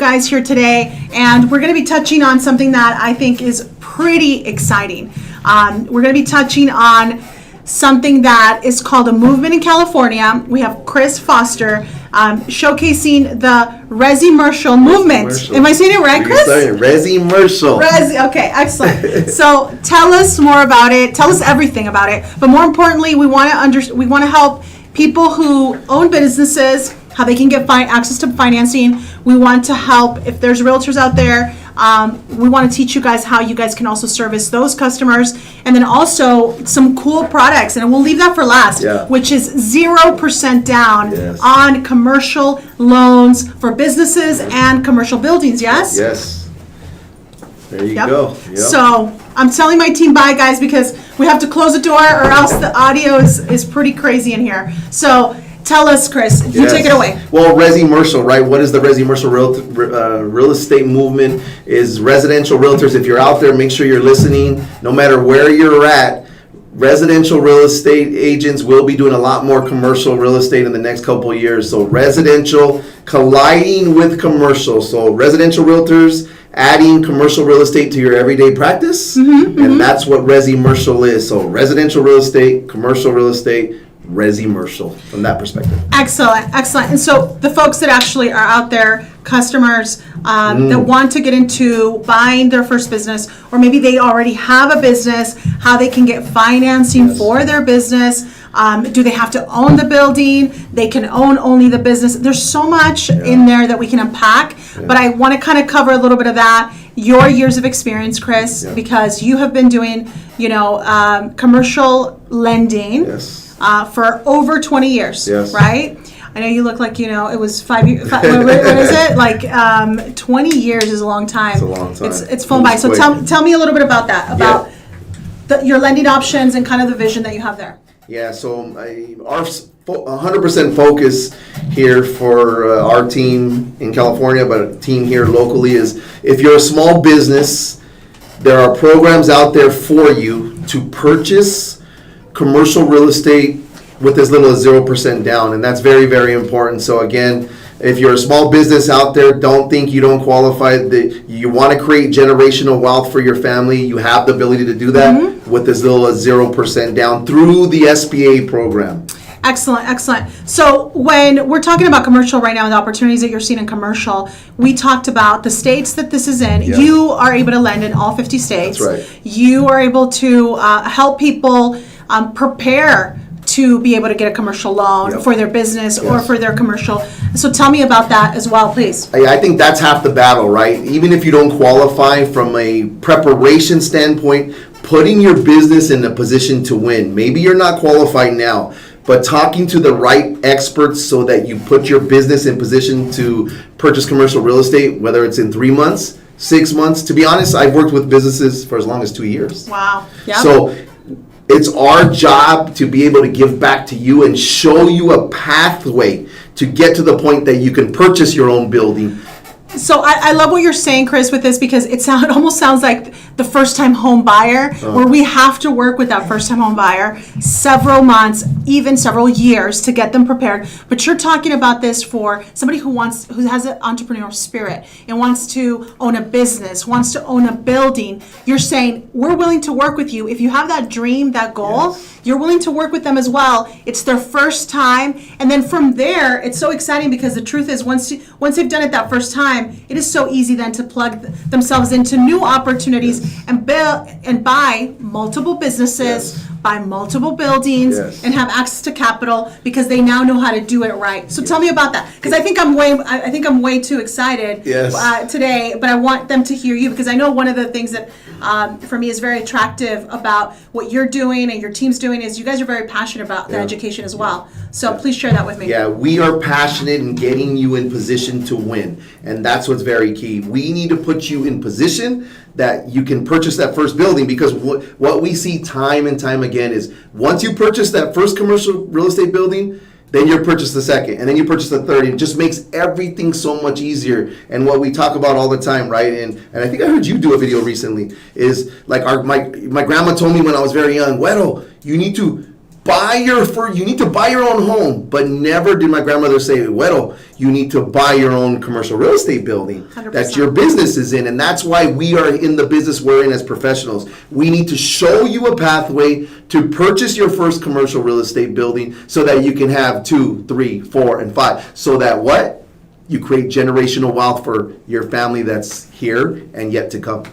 guys here today, and we're going to be touching on something that I think is pretty exciting. We're going to be touching on something that is called a movement in California. We have Chris Foster showcasing the Resi-mercial movement. Am I saying it right, Chris? Resi-mercial. Okay, excellent. So tell us more about it. Tell us everything about it. But more importantly, we want to help people who own businesses, how they can get access to financing. We want to help, if there's realtors out there, we want to teach you guys how you guys can also service those customers, and then also some cool products, and we'll leave that for last, which is 0% down on commercial loans for businesses and commercial buildings. Yes? Yes. There you go. Yep. So I'm telling my team bye, guys, because we have to close the door or else the audio is pretty crazy in here. So tell us, Chris, you take it away. Well, Resi-mercial, right? What is the Resi-mercial real estate movement? Is residential realtors, if you're out there, make sure you're listening. No matter where you're at, residential real estate agents will be doing a lot more commercial real estate in the next couple of years. So residential colliding with commercial. So residential realtors adding commercial real estate to your everyday practice. And that's what Resi-mercial is. So residential real estate, commercial real estate, Resi-mercial from that perspective. Excellent. And so the folks that actually are out there, customers that want to get into buying their first business, or maybe they already have a business, how they can get financing for their business. Do they have to own the building? They can own only the business. There's so much in there that we can unpack, but I want to kind of cover a little bit of that. Your years of experience, Chris, because you have been doing, commercial lending for over 20 years, right? I know you look like, it was 5 years. What is it? Like 20 years is a long time. It's a long time. It's flown by. So tell me a little bit about that, about your lending options and kind of the vision that you have there. Yeah, so our 100% focus here for our team in California, but a team here locally, is if you're a small business, there are programs out there for you to purchase commercial real estate with as little as 0% down, and that's very, very important. So again, if you're a small business out there, don't think you don't qualify. You want to create generational wealth for your family. You have the ability to do that with as little as 0% down through the SBA program. Excellent. So when we're talking about commercial right now, the opportunities that you're seeing in commercial, we talked about the states that this is in. You are able to lend in all 50 states. That's right. You are able to help people prepare to be able to get a commercial loan for their business or for their commercial. So tell me about that as well, please. I think that's half the battle, right? Even if you don't qualify from a preparation standpoint, putting your business in a position to win. Maybe you're not qualified now, but talking to the right experts so that you put your business in position to purchase commercial real estate, whether it's in 3 months, 6 months. To be honest, I've worked with businesses for as long as 2 years. Wow. Yep. So it's our job to be able to give back to you and show you a pathway to get to the point that you can purchase your own building. So I love what you're saying, Chris, with this, because it almost sounds like the first-time home buyer, where we have to work with that first-time home buyer several months, even several years, to get them prepared. But you're talking about this for somebody who has an entrepreneurial spirit and wants to own a business, wants to own a building. You're saying we're willing to work with you if you have that dream, that goal. You're willing to work with them as well. It's their first time, and then from there, it's so exciting because the truth is, once they've done it that first time, it is so easy then to plug themselves into new opportunities and build and buy multiple businesses, buy multiple buildings, and have access to capital because they now know how to do it right. So tell me about that, because I think I'm way too excited today, but I want them to hear you, because I know one of the things that for me is very attractive about what you're doing and your team's doing is you guys are very passionate about the education as well. So please share that with me. Yeah, we are passionate in getting you in position to win, and that's what's very key. We need to put you in position that you can purchase that first building, because what we see time and time again is once you purchase that first commercial real estate building, then you purchase the second, and then you purchase the third. It just makes everything so much easier. And what we talk about all the time, right? And I think I heard you do a video recently, is like my grandma told me when I was very young, Wedo, you need to you need to buy your own home, but never did my grandmother say, "Well, you need to buy your own commercial real estate building 100%. that your business is in." And that's why we are in the business we're in as professionals. We need to show you a pathway to purchase your first commercial real estate building so that you can have 2, 3, 4, and 5. So that what? You create generational wealth for your family that's here and yet to come.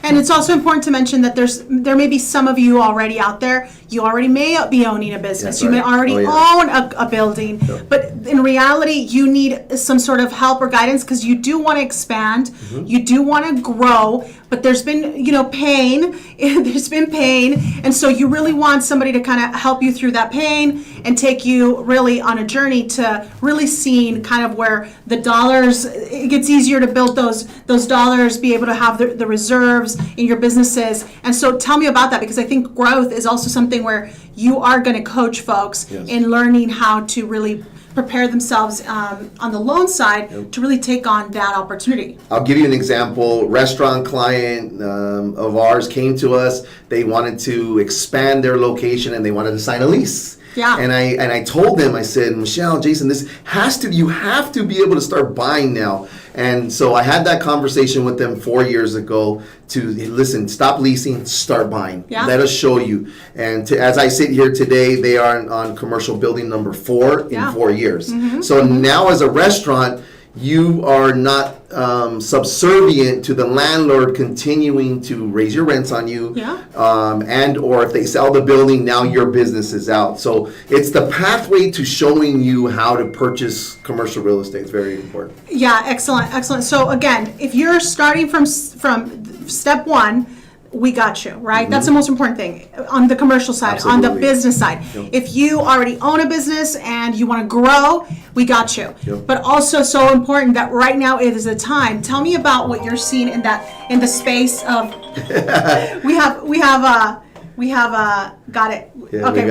And it's also important to mention that there may be some of you already out there. You already may be owning a business. That's You may right. already own a building. Yep. But in reality, you need some sort of help or guidance because you do want to expand. You do want to grow. But there's been, pain. There's been pain. And so you really want somebody to kind of help you through that pain and take you really on a journey to really seeing kind of where the dollars, it gets easier to build those dollars, be able to have the reserves in your businesses. And so tell me about that, because I think growth is also something where you are going to coach folks in learning how to really prepare themselves on the loan side to really take on that opportunity. I'll give you an example. Restaurant client of ours came to us. They wanted to expand their location and they wanted to sign a lease. Yeah. And I told them, I said, Michelle, Jason, you have to be able to start buying now. And so I had that conversation with them 4 years ago to listen, stop leasing, start buying. Yeah. Let us show you. And as I sit here today, they are on commercial building number 4 in 4 years. So now as a restaurant, you are not subservient to the landlord continuing to raise your rents on you. And or if they sell the building, now your business is out. So it's the pathway to showing you how to purchase commercial real estate. It's very important. Yeah, excellent. So again, if you're starting from step one, we got you, right? That's the most important thing on the commercial side, Absolutely. on the business side. If you already own a business and you want to grow, we got you. But also so important that right now it is a time. Tell me about what you're seeing in the space of we have got it. Yeah, okay,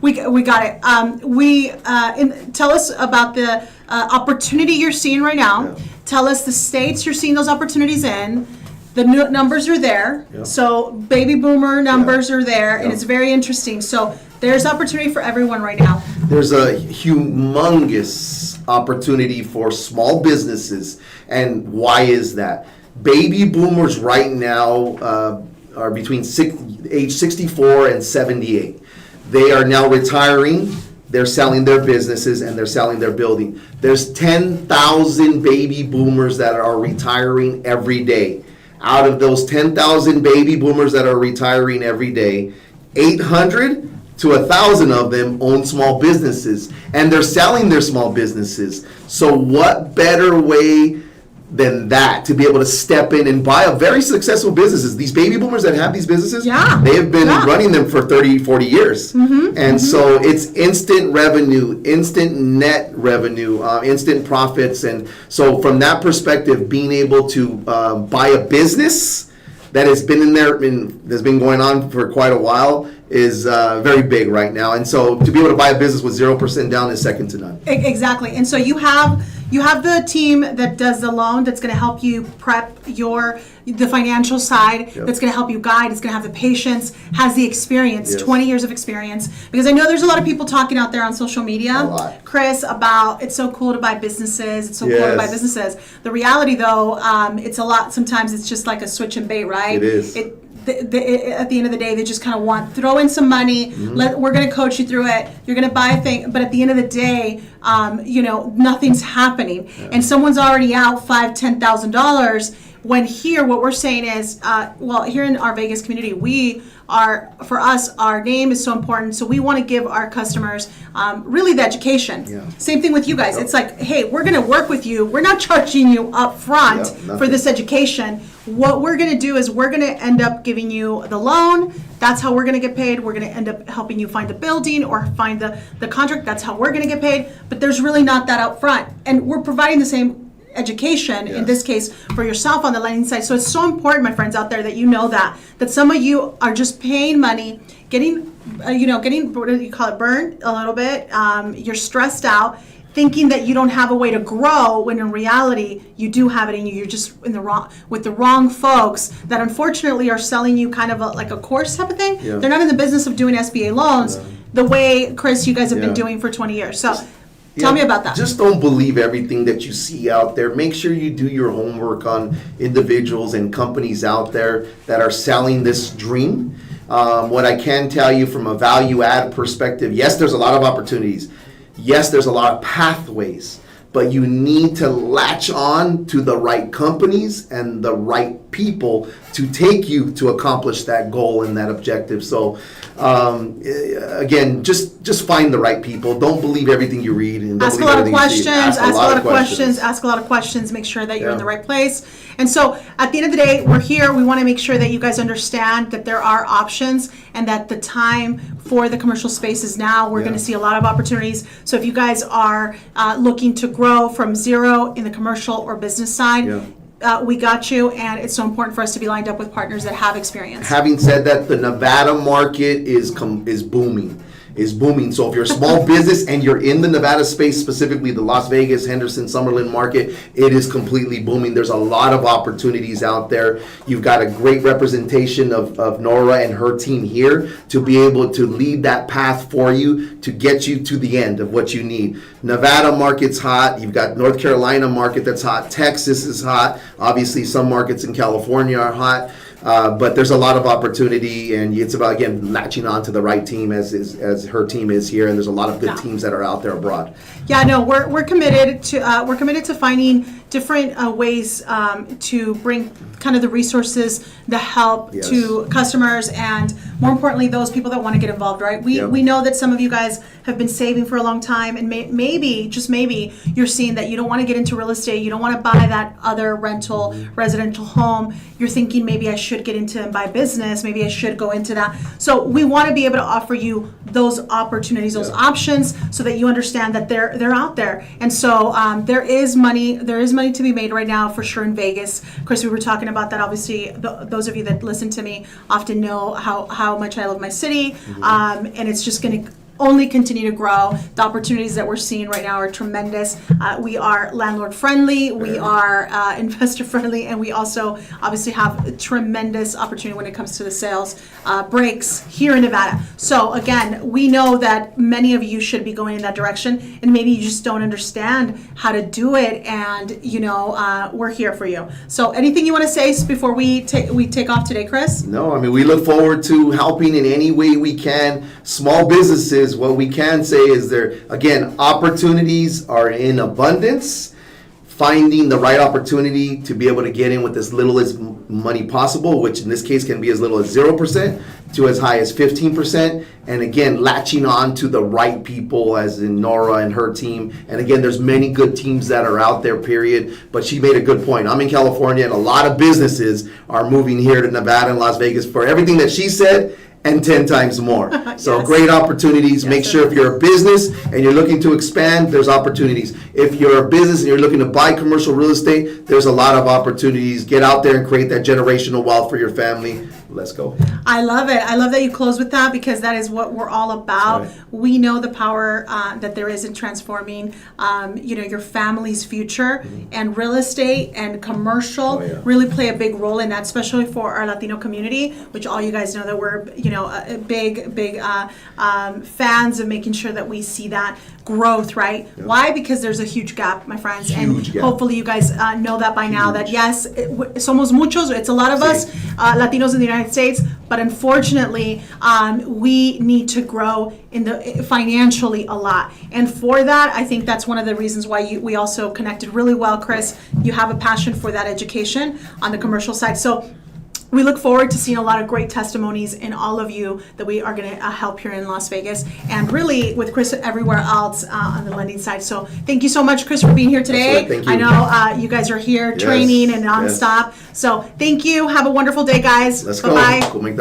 we got it. Tell us about the opportunity you're seeing right now. Tell us the states you're seeing those opportunities in. The numbers are there. So baby boomer numbers are there, and it's very interesting. So there's opportunity for everyone right now. There's a humongous opportunity for small businesses. And why is that? Baby boomers right now are between age 64 and 78. They are now retiring. They're selling their businesses and they're selling their building. There's 10,000 baby boomers that are retiring every day. Out of those 10,000 baby boomers that are retiring every day, 800 to 1,000 of them own small businesses, and they're selling their small businesses. So what better way than that to be able to step in and buy a very successful businesses? These baby boomers that have these businesses, they have been running them for 30, 40 years. And so it's instant revenue, instant net revenue, instant profits. And so from that perspective, being able to buy a business that has been in there, that's been going on for quite a while, is very big right now. And so to be able to buy a business with 0% down is second to none. Exactly. And so you have the team that does the loan that's going to help you prep the financial side, that's going to help you guide, it's going to have the patience, has the experience, 20 years of experience. Because I know there's a lot of people talking out there on social media, Chris, about it's so cool to buy businesses, it's so cool to buy businesses. The reality though, it's a lot, sometimes it's just like a switch and bait, right? It is. At the end of the day, they just kind of throw in some money. We're going to coach you through it. You're going to buy a thing, but at the end of the day, nothing's happening, and someone's already out $5,000-$10,000. When here, what we're saying is, here in our Vegas community, for us, our name is so important. So we want to give our customers really the education. Same thing with you guys. It's like, hey, we're going to work with you. We're not charging you up front for this education. What we're going to do is we're going to end up giving you the loan. That's how we're going to get paid. We're going to end up helping you find the building or find the contract. That's how we're going to get paid. But there's really not that up front. And we're providing the same education in this case for yourself on the lending side. So it's so important, my friends out there, that you know that some of you are just paying money, getting what do you call it, burned a little bit. You're stressed out, thinking that you don't have a way to grow, when in reality you do have it in you. You're just with the wrong folks that unfortunately are selling you kind of like a course type of thing. They're not in the business of doing SBA loans. the way, Chris, you guys have been Yeah. doing for 20 years. So tell me about that. Just don't believe everything that you see out there. Make sure you do your homework on individuals and companies out there that are selling this dream. What I can tell you from a value add perspective, yes, there's a lot of opportunities. Yes, there's a lot of pathways, but you need to latch on to the right companies and the right people to take you to accomplish that goal and that objective. So, again, just find the right people. Don't believe everything you read. And don't Ask a believe lot of everything you see. questions, ask a lot of questions, questions. ask a lot of questions, make sure that you're in Yeah. the right place. And so at the end of the day, we're here. We want to make sure that you guys understand that there are options and that the time for the commercial space is now. We're Yeah. going to see a lot of opportunities. So if you guys are looking to grow from zero in the commercial or business side, we got you. And it's so important for us to be lined up with partners that have experience. Having said that, the Nevada market is booming. Is booming. So if you're a small business and you're in the Nevada space, specifically the Las Vegas, Henderson, Summerlin market, it is completely booming. There's a lot of opportunities out there. You've got a great representation of Nora and her team here to be able to lead that path for you to get you to the end of what you need. Nevada market's hot. You've got North Carolina market that's hot. Texas is hot. Obviously, some markets in California are hot. But there's a lot of opportunity, and it's about, again, latching on to the right team as her team is here, and there's a lot of good teams that are out there abroad. Yeah, no, we're committed to finding different ways to bring kind of the resources, the help to customers, and more importantly, those people that want to get involved, right? We know that some of you guys have been saving for a long time, and maybe, just maybe, you're seeing that you don't want to get into real estate, you don't want to buy that other rental residential home, you're thinking maybe I should get into and buy business, maybe I should go into that. So we want to be able to offer you those opportunities, those options, so that you understand that they're out there. And so there is money to be made right now for sure in Vegas. Chris, we were talking about that. Obviously, those of you that listen to me often know how much I love my city, and it's just going to only continue to grow. The opportunities that we're seeing right now are tremendous. We are landlord friendly, we are investor friendly, and we also obviously have a tremendous opportunity when it comes to the sales breaks here in Nevada. So again, we know that many of you should be going in that direction, and maybe you just don't understand how to do it, and we're here for you. So anything you want to say before we take off today, Chris? No, I mean, we look forward to helping in any way we can. Small businesses, what we can say is opportunities are in abundance. Finding the right opportunity to be able to get in with as little as money possible, which in this case can be as little as 0% to as high as 15%. And again, latching on to the right people, as in Nora and her team. And again, there's many good teams that are out there, period. But she made a good point. I'm in California, and a lot of businesses are moving here to Nevada and Las Vegas for everything that she said, and 10 times more. So great opportunities. Make sure if you're a business and you're looking to expand, there's opportunities. If you're a business and you're looking to buy commercial real estate, there's a lot of opportunities. Get out there and create that generational wealth for your family. Let's go. I love it. I love that you close with that, because that is what we're all about. Right. We know the power that there is in transforming, your family's future, and real estate and commercial really play a big role in that, especially for our Latino community, which all you guys know that we're, big fans of making sure that we see that growth, right? Yeah. Why? Because there's a huge gap, my friends. Huge gap. Hopefully you guys know that by now, that yes, somos muchos, it's a lot of us, Latinos in the United States, but unfortunately, we need to grow financially a lot. And for that, I think that's one of the reasons why we also connected really well, Chris. You have a passion for that education on the commercial side. So we look forward to seeing a lot of great testimonies in all of you that we are going to help here in Las Vegas, and really with Chris everywhere else on the lending side. So thank you so much, Chris, for being here today. Right, thank you. I know you guys are here training and nonstop. So thank you. Have a wonderful day, guys. Let's Bye-bye. go.